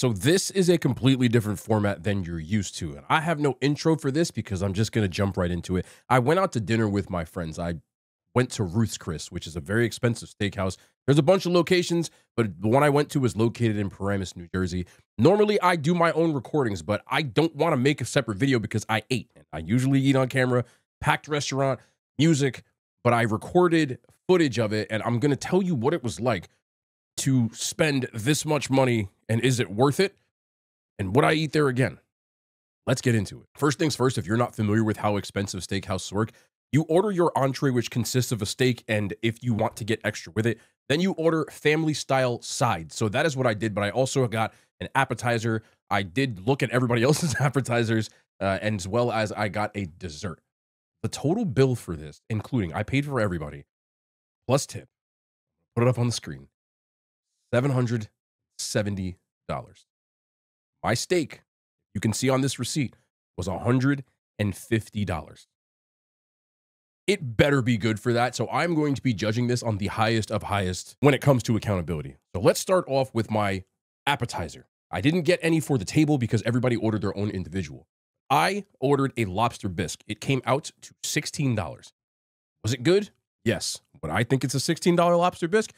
So this is a completely different format than you're used to. And I have no intro for this because I'm just going to jump right into it. I went out to dinner with my friends. I went to Ruth's Chris, which is a very expensive steakhouse. There's a bunch of locations, but the one I went to was located in Paramus, New Jersey. Normally, I do my own recordings, but I don't want to make a separate video because I ate. I usually eat on camera, packed restaurant, music, but I recorded footage of it, and I'm going to tell you what it was like to spend this much money, and is it worth it? And would I eat there again? Let's get into it. First things first, if you're not familiar with how expensive steakhouses work, you order your entree, which consists of a steak, and if you want to get extra with it, then you order family-style sides. So that is what I did, but I also got an appetizer. I did look at everybody else's appetizers, and as well as I got a dessert. The total bill for this, including, I paid for everybody, plus tip, put it up on the screen, $770. My steak, you can see on this receipt, was $150. It better be good for that. So I'm going to be judging this on the highest of highest when it comes to accountability. So let's start off with my appetizer. I didn't get any for the table because everybody ordered their own individual. I ordered a lobster bisque. It came out to $16. Was it good? Yes. But I think it's a $16 lobster bisque.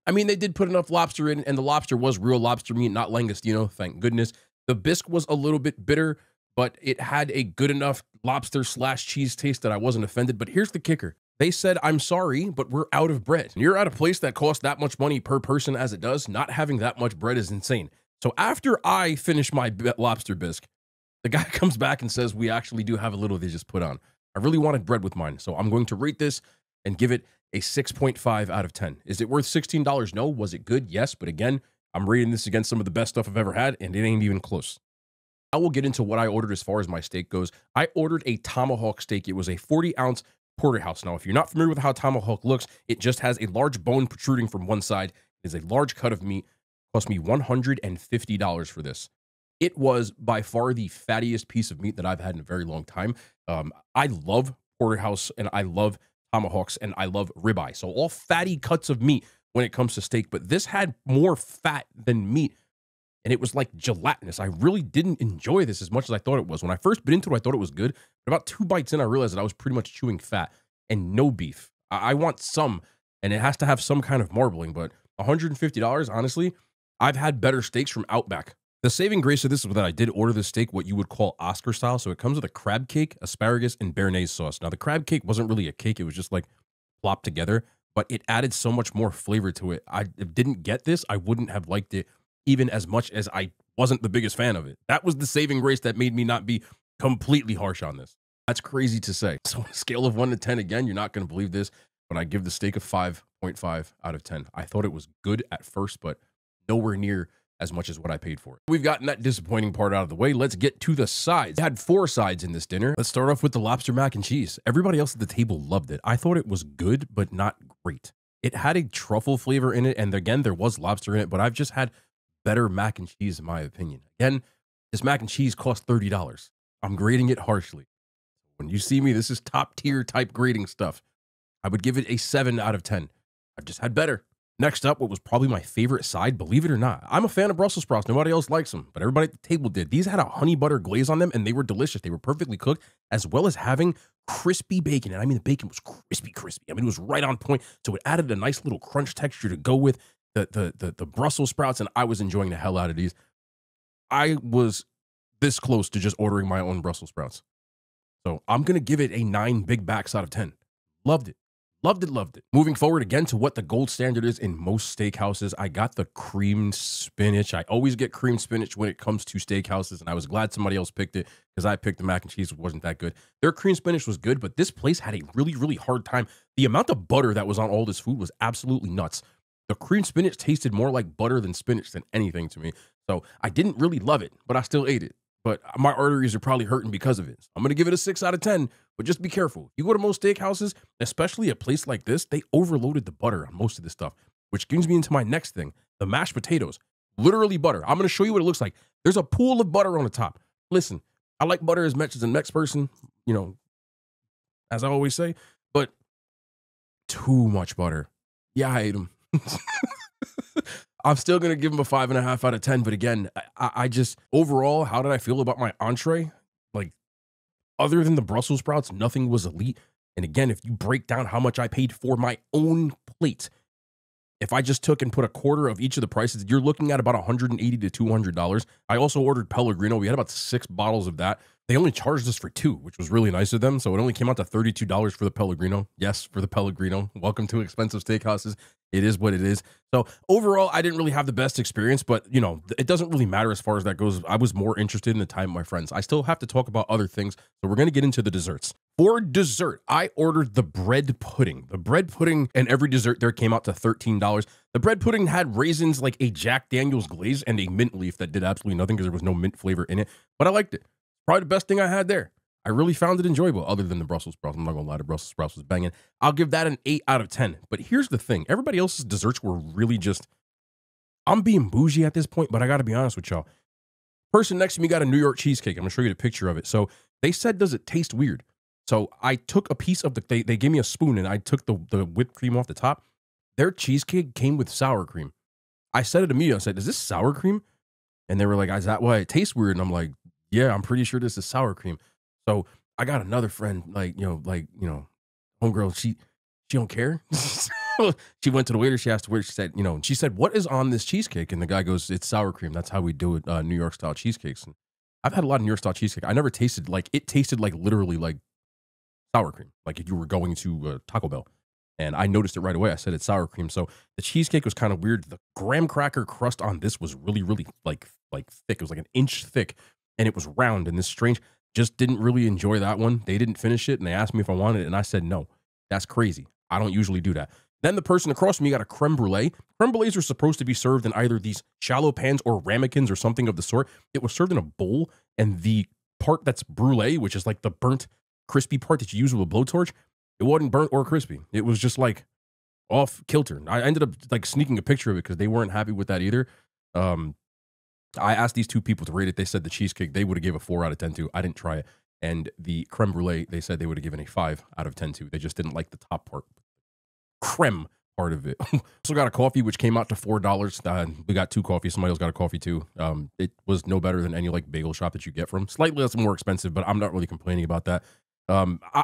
I mean, they did put enough lobster in, and the lobster was real lobster meat, not langostino, thank goodness. The bisque was a little bit bitter, but it had a good enough lobster/cheese taste that I wasn't offended. But here's the kicker. They said, I'm sorry, but we're out of bread. You're at a place that costs that much money per person as it does. Not having that much bread is insane. So after I finish my lobster bisque, the guy comes back and says, we actually do have a little they just put on. I really wanted bread with mine. So I'm going to rate this and give it a 6.5 out of 10. Is it worth $16? No. Was it good? Yes. But again, I'm rating this against some of the best stuff I've ever had, and it ain't even close. I will get into what I ordered as far as my steak goes. I ordered a tomahawk steak. It was a 40-ounce porterhouse. Now, if you're not familiar with how tomahawk looks, it just has a large bone protruding from one side. It is a large cut of meat. It cost me $150 for this. It was by far the fattiest piece of meat that I've had in a very long time. I love porterhouse, and I love tomahawks, and I love ribeye. So all fatty cuts of meat when it comes to steak, but this had more fat than meat. And it was like gelatinous. I really didn't enjoy this as much as I thought it was. When I first bit into it, I thought it was good. But about 2 bites in, I realized that I was pretty much chewing fat and no beef. I want some, and it has to have some kind of marbling. But $150, honestly, I've had better steaks from Outback. The saving grace of this is that I did order this steak what you would call Oscar style. So it comes with a crab cake, asparagus, and béarnaise sauce. Now, the crab cake wasn't really a cake. It was just like plopped together. But it added so much more flavor to it. I didn't get this, I wouldn't have liked it even as much as I wasn't the biggest fan of it. That was the saving grace that made me not be completely harsh on this. That's crazy to say. So on a scale of 1 to 10, again, you're not going to believe this, but I give the steak a 5.5 out of 10. I thought it was good at first, but nowhere near as much as what I paid for it. We've gotten that disappointing part out of the way. Let's get to the sides. I had 4 sides in this dinner. Let's start off with the lobster mac and cheese. Everybody else at the table loved it. I thought it was good, but not great. It had a truffle flavor in it, and again, there was lobster in it, but I've just had better mac and cheese in my opinion. Again, this mac and cheese cost $30. I'm grading it harshly. When you see me, this is top tier type grading stuff. I would give it a 7 out of 10. I've just had better. Next up, what was probably my favorite side, believe it or not. I'm a fan of Brussels sprouts. Nobody else likes them, but everybody at the table did. These had a honey butter glaze on them, and they were delicious. They were perfectly cooked, as well as having crispy bacon. And I mean, the bacon was crispy. I mean, it was right on point. So it added a nice little crunch texture to go with the Brussels sprouts, and I was enjoying the hell out of these. I was this close to just ordering my own Brussels sprouts. So I'm going to give it a 9 big backs out of 10. Loved it. Loved it. Moving forward again to what the gold standard is in most steakhouses, I got the creamed spinach. I always get creamed spinach when it comes to steakhouses, and I was glad somebody else picked it because I picked the mac and cheese. It wasn't that good. Their creamed spinach was good, but this place had a really, really hard time. The amount of butter that was on all this food was absolutely nuts. The creamed spinach tasted more like butter than spinach than anything to me. So I didn't really love it, but I still ate it. But my arteries are probably hurting because of it. So I'm going to give it a 6 out of 10, but just be careful. You go to most steakhouses, especially a place like this, they overloaded the butter on most of this stuff, which brings me into my next thing, the mashed potatoes. Literally butter. I'm going to show you what it looks like. There's a pool of butter on the top. Listen, I like butter as much as the next person, you know, as I always say, but too much butter. Yeah, I ate them. I'm still gonna give him a 5.5 out of 10. But again, I just overall, how did I feel about my entree? Like, other than the Brussels sprouts, nothing was elite. And again, if you break down how much I paid for my own plate, if I just took and put a quarter of each of the prices, you're looking at about $180 to $200. I also ordered Pellegrino. We had about 6 bottles of that. They only charged us for 2, which was really nice of them. So it only came out to $32 for the Pellegrino. Yes, for the Pellegrino. Welcome to expensive steakhouses. It is what it is. So overall, I didn't really have the best experience, but you know, it doesn't really matter as far as that goes. I was more interested in the time with my friends. I still have to talk about other things. So we're going to get into the desserts. For dessert, I ordered the bread pudding. The bread pudding and every dessert there came out to $13. The bread pudding had raisins, like a Jack Daniel's glaze, and a mint leaf that did absolutely nothing because there was no mint flavor in it. But I liked it. Probably the best thing I had there. I really found it enjoyable, other than the Brussels sprouts. I'm not gonna lie, the Brussels sprouts was banging. I'll give that an 8 out of 10. But here's the thing. Everybody else's desserts were really just, I'm being bougie at this point, but I gotta be honest with y'all. Person next to me got a New York cheesecake. I'm gonna show you the picture of it. So they said, does it taste weird? So I took a piece of they gave me a spoon and I took the whipped cream off the top. Their cheesecake came with sour cream. I said it immediately. I said, is this sour cream? And they were like, is that why it tastes weird? And I'm like, yeah, I'm pretty sure this is sour cream. So I got another friend, homegirl, she don't care. She went to the waiter, she asked the waiter, she said, she said, what is on this cheesecake? And the guy goes, it's sour cream. That's how we do it, New York style cheesecakes. And I've had a lot of New York style cheesecake. I never tasted it tasted like literally like sour cream, like if you were going to Taco Bell. And I noticed it right away. I said it's sour cream. So the cheesecake was kind of weird. The graham cracker crust on this was really, really like thick. It was like an inch thick and it was round. And this strange, just didn't really enjoy that one. They didn't finish it and they asked me if I wanted it. And I said, no, that's crazy. I don't usually do that. Then the person across from me got a creme brulee. Creme brulees are supposed to be served in either these shallow pans or ramekins or something of the sort. It was served in a bowl. And the part that's brulee, which is like the burnt, crispy part that you use with a blowtorch, it wasn't burnt or crispy. It was just like off kilter. I ended up like sneaking a picture of it because they weren't happy with that either. I asked these 2 people to rate it. They said the cheesecake, they would have gave a 4 out of 10 to. I didn't try it. And the creme brulee, they said they would have given a 5 out of 10 to. They just didn't like the top part. Creme part of it. Also got a coffee, which came out to $4. We got 2 coffees. Somebody else got a coffee too. It was no better than any like bagel shop that you get from. Slightly less more expensive, but I'm not really complaining about that.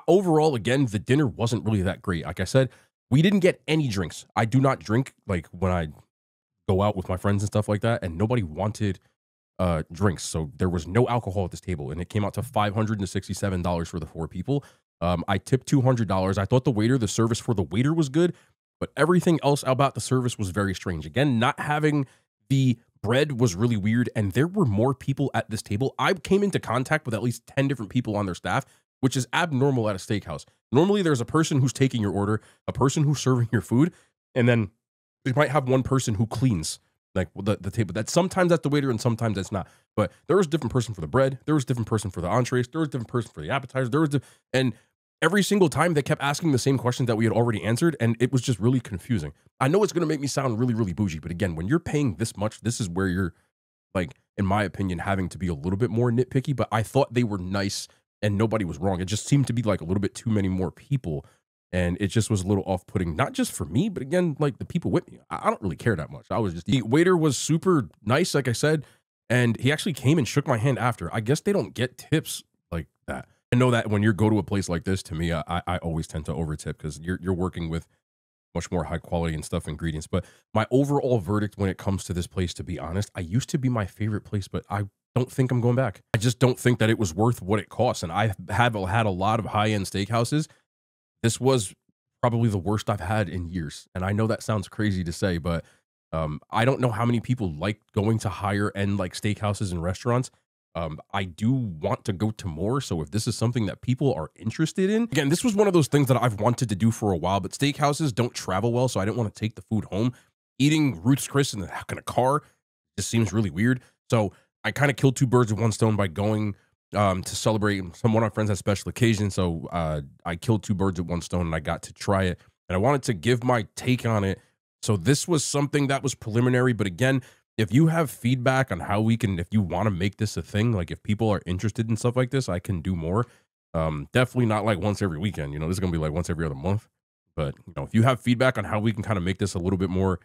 Overall, again, the dinner wasn't really that great. Like I said, we didn't get any drinks. I do not drink like when I go out with my friends and stuff like that, and nobody wanted drinks. So there was no alcohol at this table, and it came out to $567 for the 4 people. I tipped $200. I thought the service for the waiter was good, but everything else about the service was very strange. Again, not having the bread was really weird, and there were more people at this table. I came into contact with at least 10 different people on their staff, which is abnormal at a steakhouse. Normally, there's a person who's taking your order, a person who's serving your food, and then you might have one person who cleans like the table. That sometimes that's the waiter and sometimes that's not. But there was a different person for the bread. There was a different person for the entrees. There was a different person for the appetizers. And every single time they kept asking the same questions that we had already answered, and it was just really confusing. I know it's going to make me sound really, really bougie, but again, when you're paying this much, this is where you're, like, in my opinion, having to be a little bit more nitpicky. But I thought they were nice and nobody was wrong. It just seemed to be like a little bit too many more people. And it just was a little off-putting, not just for me, but again, like the people with me. I don't really care that much. The waiter was super nice, like I said, and he actually came and shook my hand after. I guess they don't get tips like that. I know that when you go to a place like this, to me, I always tend to over-tip because you're working with much more high quality and stuff, ingredients. But my overall verdict when it comes to this place, to be honest, I used to be my favorite place, but I don't think I'm going back. I just don't think that it was worth what it costs. And I have had a lot of high-end steakhouses. This was probably the worst I've had in years. And I know that sounds crazy to say, but I don't know how many people like going to higher end like steakhouses and restaurants. I do want to go to more. So if this is something that people are interested in, again, this was one of those things that I've wanted to do for a while, but steakhouses don't travel well. So I didn't want to take the food home. Eating Ruth's Chris in a car just seems really weird. So I kind of killed 2 birds with one stone by going to celebrate one of my friends had special occasion. So I killed 2 birds with one stone and I got to try it. And I wanted to give my take on it. So this was something that was preliminary. But again, if you have feedback on how if you want to make this a thing, like if people are interested in stuff like this, I can do more. Definitely not like once every weekend. This is going to be like once every other month. But if you have feedback on how we can kind of make this a little bit more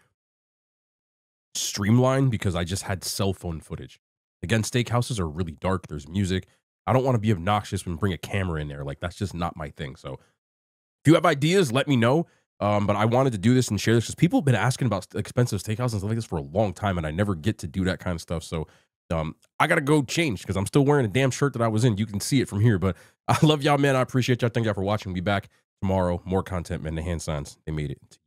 streamlined because I just had cell phone footage. Again, steakhouses are really dark. There's music. I don't want to be obnoxious and bring a camera in there. Like, that's just not my thing. So if you have ideas, let me know. But I wanted to do this and share this because people have been asking about expensive steakhouses and stuff like this for a long time, and I never get to do that kind of stuff. So I got to go change because I'm still wearing a damn shirt that I was in. You can see it from here. But I love y'all, man. I appreciate y'all. Thank y'all for watching. We'll be back tomorrow. More content, man. The hand signs, they made it.